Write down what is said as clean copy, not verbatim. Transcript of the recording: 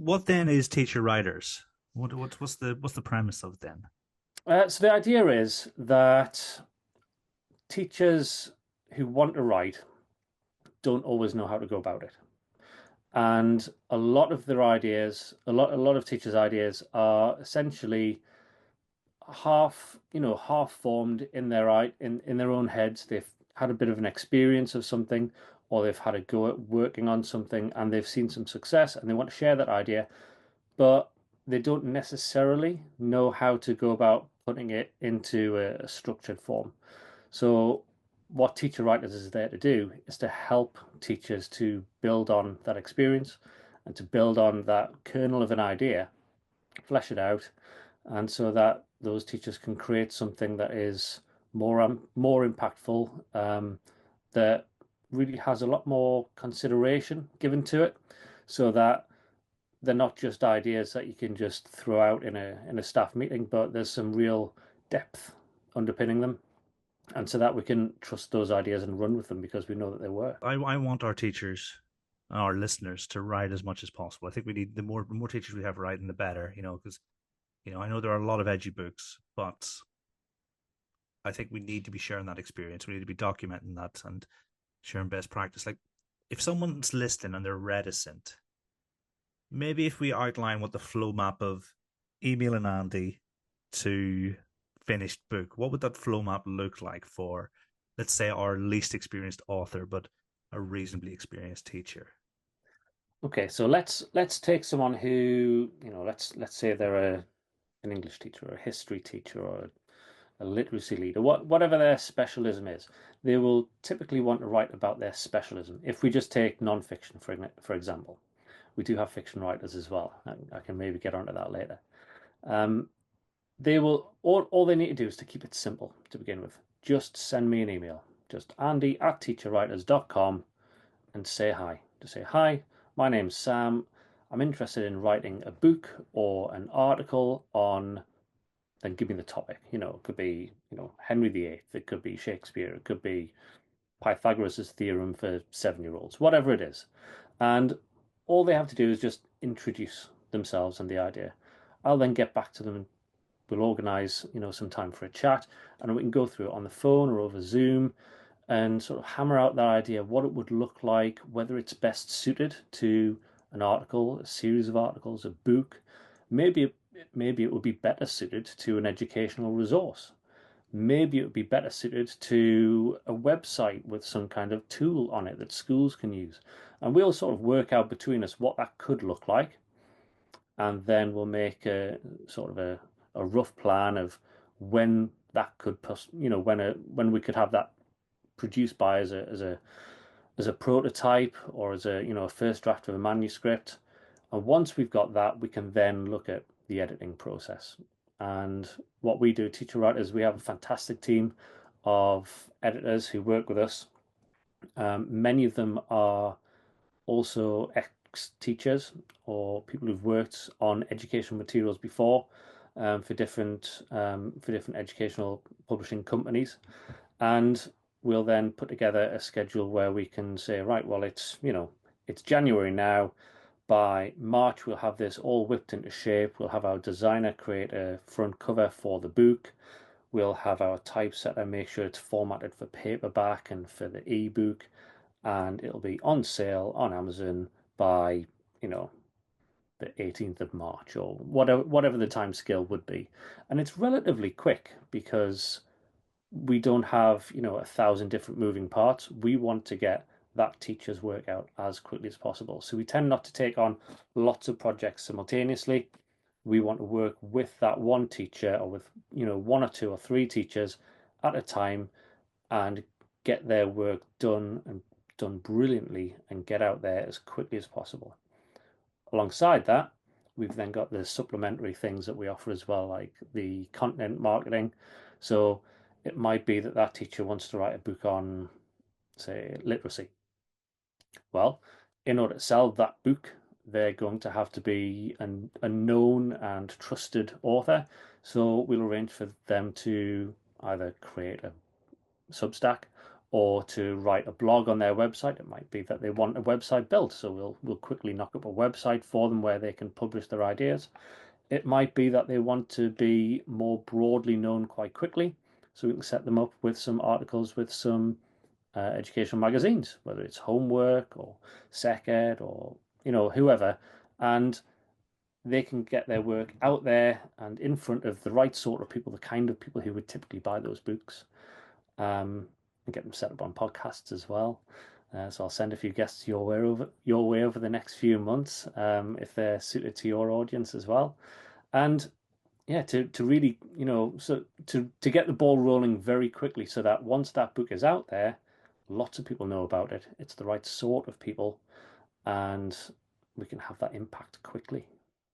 what then is teacher writers? What's the premise of then? So the idea is that teachers who want to write don't always know how to go about it. And a lot of their ideas, a lot of teachers' ideas are essentially half formed in their own heads. They've had a bit of an experience of something, or they've had a go at working on something and they've seen some success and they want to share that idea, but they don't necessarily know how to go about putting it into a structured form. So what Teacher Writers is there to do is to help teachers to build on that experience and to build on that kernel of an idea, flesh it out, and so that those teachers can create something that is more impactful, that really has a lot more consideration given to it, so that they're not just ideas that you can just throw out in a staff meeting, but there's some real depth underpinning them, and so that we can trust those ideas and run with them because we know that they work. I want our teachers, our listeners, to write as much as possible. I think we need the more teachers we have writing, the better. Because I know there are a lot of edgy books, but I think we need to be sharing that experience. We need to be documenting that and sharing best practice. Like, if someone's listening and they're reticent, maybe if we outline what the flow map of emailing Andy to finished book, what would that flow map look like for, let's say, our least experienced author, but a reasonably experienced teacher? Okay, so let's take someone who, let's say they're an English teacher or a history teacher or a literacy leader, whatever their specialism is. They will typically want to write about their specialism. If we just take non-fiction, for example, we do have fiction writers as well. I can maybe get onto that later. Um, they will all they need to do is to keep it simple to begin with. Just send me an email. Just andy@teacherwriters.com and say hi. Just say hi. My name's Sam. I'm interested in writing a book or an article on, then give me the topic. It could be, Henry VIII, it could be Shakespeare, it could be Pythagoras' theorem for 7-year-olds, whatever it is. And all they have to do is just introduce themselves and the idea. I'll then get back to them and we'll organize, some time for a chat, and we can go through it on the phone or over Zoom and sort of hammer out that idea of what it would look like, whether it's best suited to an article, a series of articles, a book. Maybe maybe it would be better suited to an educational resource. Maybe it would be better suited to a website with some kind of tool on it that schools can use. And we'll sort of work out between us what that could look like, and then we'll make a sort of a rough plan of when that could, when we could have that produced by as a prototype or as a first draft of a manuscript. And once we've got that, we can then look at the editing process. And what we do, teacher writers, we have a fantastic team of editors who work with us. Many of them are also ex-teachers or people who've worked on educational materials before, for different educational publishing companies, and we'll then put together a schedule where we can say, right, well, it's January now. By March, we'll have this all whipped into shape. We'll have our designer create a front cover for the book. We'll have our typesetter make sure it's formatted for paperback and for the ebook, and it'll be on sale on Amazon by, you know, the 18th of March or whatever the time scale would be. And it's relatively quick because we don't have, 1,000 different moving parts. We want to get that teacher's work out as quickly as possible. So we tend not to take on lots of projects simultaneously. We want to work with that one teacher or with, one or two or three teachers at a time and get their work done and done brilliantly and get out there as quickly as possible. Alongside that, we've then got the supplementary things that we offer as well, like the content marketing. So it might be that that teacher wants to write a book on, say, literacy. Well, in order to sell that book, they're going to have to be a known and trusted author. So we'll arrange for them to either create a Substack or to write a blog on their website. It might be that they want a website built, so we'll quickly knock up a website for them where they can publish their ideas. It might be that they want to be more broadly known quite quickly, so we can set them up with some articles with some educational magazines, whether it's Homework or SecEd or whoever, and they can get their work out there and in front of the right sort of people, the kind of people who would typically buy those books, and get them set up on podcasts as well. So I'll send a few guests your way over the next few months, if they're suited to your audience as well. And yeah, to really, so to get the ball rolling very quickly, so that once that book is out there, lots of people know about it. It's the right sort of people, and we can have that impact quickly.